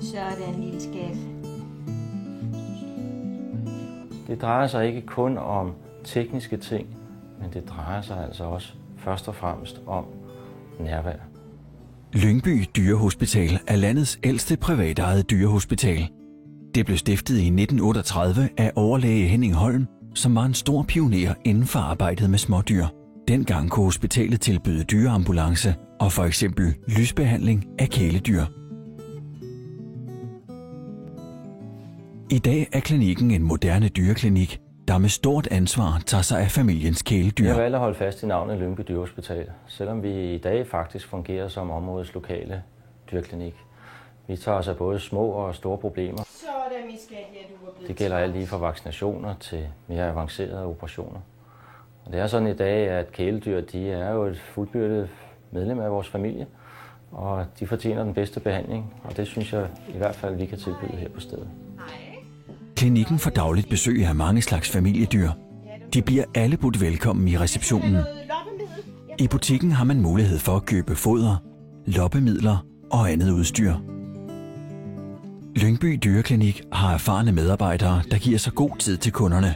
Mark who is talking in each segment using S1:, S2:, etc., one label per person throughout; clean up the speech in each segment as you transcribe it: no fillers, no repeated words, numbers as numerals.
S1: Sådan, lille skat.
S2: Det drejer sig ikke kun om tekniske ting, men det drejer sig altså også først og fremmest om nærvær.
S3: Lyngby Dyrehospital er landets ældste privatejede dyrehospital. Det blev stiftet i 1938 af overlæge Henning Holm, som var en stor pioner inden for arbejdet med smådyr. Dengang kunne hospitalet tilbyde dyreambulance og for eksempel lysbehandling af kæledyr. I dag er klinikken en moderne dyreklinik, der med stort ansvar tager sig af familiens kæledyr.
S2: Vi har valgt at holde fast i navnet Lyngby Dyrehospital, selvom vi i dag faktisk fungerer som områdets lokale dyrklinik. Vi tager os af både små og store problemer.
S1: Sådan, min skat. Ja, du var blevet
S2: Det gælder alt lige fra vaccinationer til mere avancerede operationer. Og det er sådan i dag, at kæledyr de er jo et fuldbyrdet medlem af vores familie, og de fortjener den bedste behandling, og det synes jeg i hvert fald, vi kan tilbyde her på stedet.
S3: Klinikken får dagligt besøg af mange slags familiedyr. De bliver alle budt velkommen i receptionen. I butikken har man mulighed for at købe foder, loppemidler og andet udstyr. Lyngby Dyreklinik har erfarne medarbejdere, der giver sig god tid til kunderne.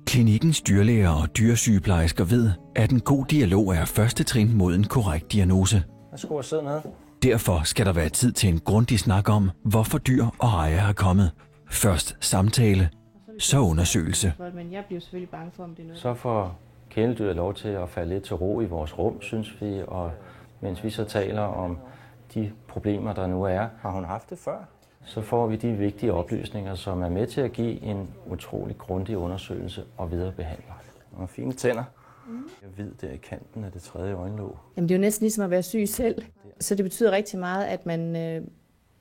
S3: Klinikkens dyrlæger og dyresygeplejersker ved, at en god dialog er første trin mod en korrekt diagnose.
S2: Værsgo at sidde ned.
S3: Derfor skal der være tid til en grundig snak om, hvorfor dyr og ejere er kommet. Først samtale, så undersøgelse.
S4: Men jeg bliver selvfølgelig bange for, om det er noget.
S2: Så får kæledyret lov til at falde lidt til ro i vores rum, synes vi, og mens vi så taler om de problemer, der nu er, har hun haft det før, så får vi de vigtige oplysninger, som er med til at give en utrolig grundig undersøgelse og videre behandling. Og fine tænder. Jeg ved, det er i kanten af det tredje øjenlåg.
S4: Jamen, det er jo næsten ligesom at være syg selv. Så det betyder rigtig meget, at man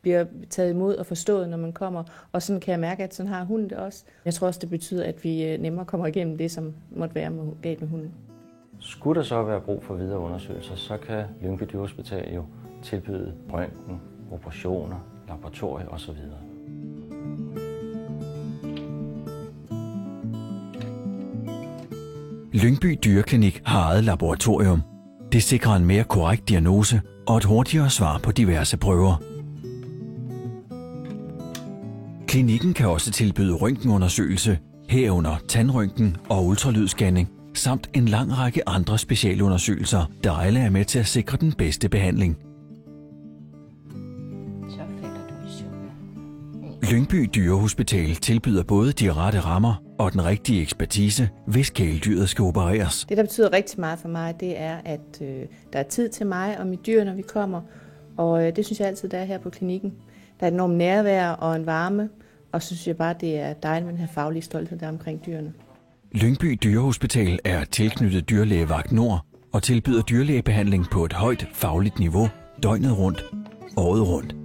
S4: bliver taget imod og forstået, når man kommer. Og sådan kan jeg mærke, at sådan har hunden det også. Jeg tror også, det betyder, at vi nemmere kommer igennem det, som måtte være galt med hunden.
S2: Skulle der så være brug for videre undersøgelser, så kan Lyngby Dyrehospital jo tilbyde røntgen, operationer, laboratorier osv.
S3: Lyngby Dyreklinik har eget laboratorium. Det sikrer en mere korrekt diagnose og et hurtigere svar på diverse prøver. Klinikken kan også tilbyde røntgenundersøgelse, herunder tandrøntgen og ultralydsscanning, samt en lang række andre specialundersøgelser, der alle er med til at sikre den bedste behandling.
S1: Så falder du i søvn.
S3: Lyngby Dyrehospital tilbyder både de rette rammer og den rigtige ekspertise, hvis kæledyret skal opereres.
S4: Det, der betyder rigtig meget for mig, det er, at der er tid til mig og mit dyr, når vi kommer. Og det synes jeg altid, der er her på klinikken. Der er et enormt nærvær og en varme, og så synes jeg bare, det er dejligt med den her faglige stolthed der omkring dyrene.
S3: Lyngby Dyrehospital er tilknyttet Dyrlægevagt Nord og tilbyder dyrlægebehandling på et højt fagligt niveau, døgnet rundt, året rundt.